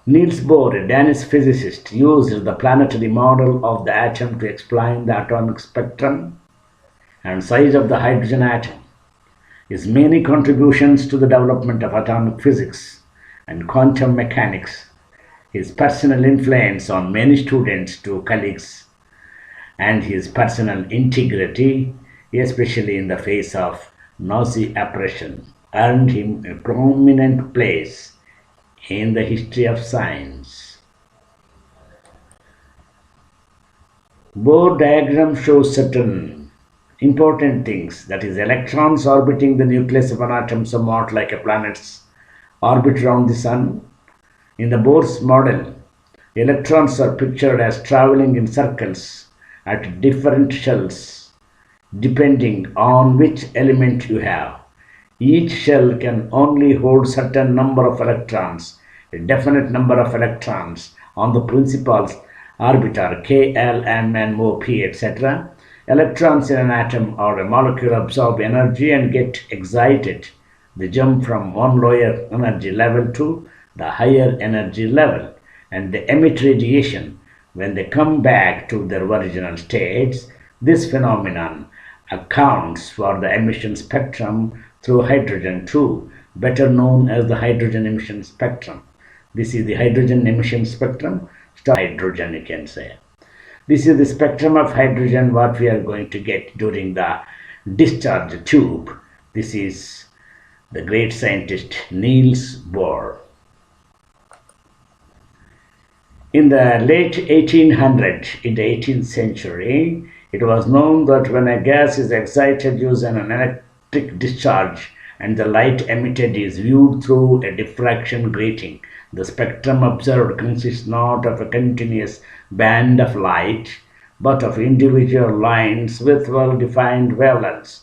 Niels Bohr, a Danish physicist, used the planetary model of the atom to explain the atomic spectrum and size of the hydrogen atom. His many contributions to the development of atomic physics and quantum mechanics, his personal influence on many students to colleagues, and his personal integrity, especially in the face of Nazi oppression, earned him a prominent place in the history of science. Bohr diagram shows certain important things, that is, electrons orbiting the nucleus of an atom somewhat like a planet's orbit around the sun. In the Bohr's model, electrons are pictured as traveling in circles at different shells depending on which element you have. Each shell can only hold certain number of electrons, a definite number of electrons on the principal orbital K, L, M, N, O, P, etc. Electrons in an atom or a molecule absorb energy and get excited. They jump from one lower energy level to the higher energy level, and they emit radiation. When they come back to their original states, this phenomenon accounts for the emission spectrum through hydrogen too, better known as the hydrogen emission spectrum. This is the hydrogen emission spectrum, hydrogen you can say. This is the spectrum of hydrogen what we are going to get during the discharge tube. This is the great scientist Niels Bohr. In the late 1800s, in the 18th century, it was known that when a gas is excited using an electric discharge and the light emitted is viewed through a diffraction grating, the spectrum observed consists not of a continuous band of light, but of individual lines with well-defined wavelengths.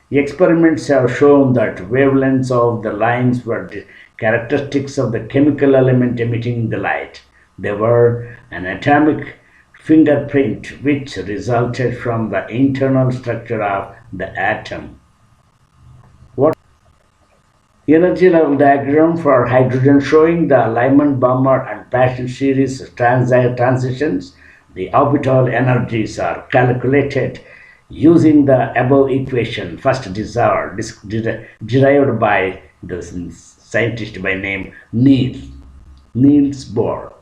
The experiments have shown that wavelengths of the lines were the characteristics of the chemical element emitting the light. They were an atomic fingerprint which resulted from the internal structure of the atom. What energy level diagram for hydrogen showing the Lyman, Bohrs and Paschen series transitions. The orbital energies are calculated using the above equation, first derived by the scientist by name Niels Bohr.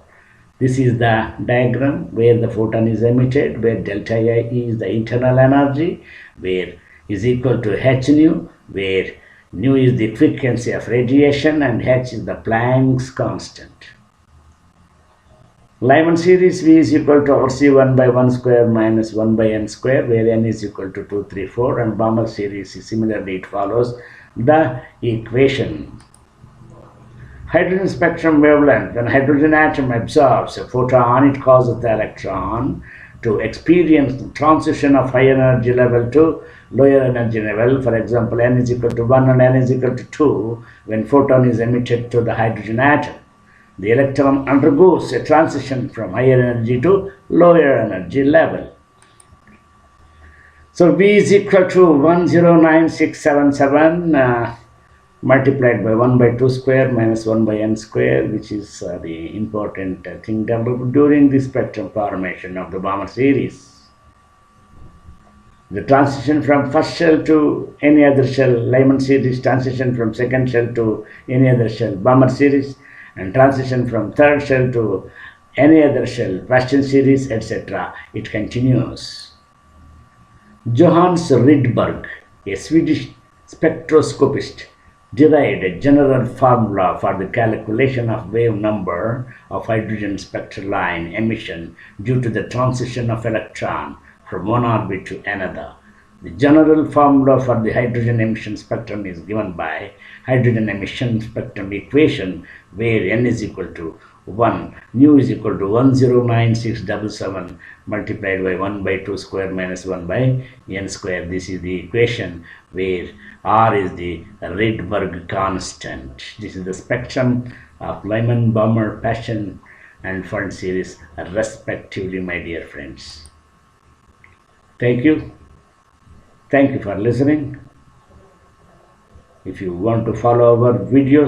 This is the diagram where the photon is emitted, where delta I is the internal energy, where is equal to h nu, where nu is the frequency of radiation and h is the Planck's constant. Lyman series V is equal to RC 1 by 1 square minus 1 by n square, where n is equal to 2, 3, 4, and Bohrs series similarly it follows the equation. Hydrogen spectrum wavelength. When hydrogen atom absorbs a photon, it causes the electron to experience the transition of high energy level to lower energy level. For example, n is equal to 1 and n is equal to 2 when photon is emitted to the hydrogen atom. The electron undergoes a transition from higher energy to lower energy level. So V is equal to 109677 multiplied by 1 by 2 square minus 1 by n square, which is the important thing developed during the spectrum formation of the Bohrs series. The transition from first shell to any other shell, Lyman series, transition from second shell to any other shell, Bohrs series, and transition from third shell to any other shell, Paschen series, etc. It continues. Johannes Rydberg, a Swedish spectroscopist, derived a general formula for the calculation of wave number of hydrogen spectral line emission due to the transition of electron from one orbit to another. The general formula for the hydrogen emission spectrum is given by hydrogen emission spectrum equation, where n is equal to 1, nu is equal to 109677 multiplied by 1 by 2 square minus 1 by n square. This is the equation where R is the Rydberg constant. This is the spectrum of Lyman, Bohrs, Paschen and Fermi series respectively, my dear friends. Thank you. Thank you for listening. If you want to follow our videos,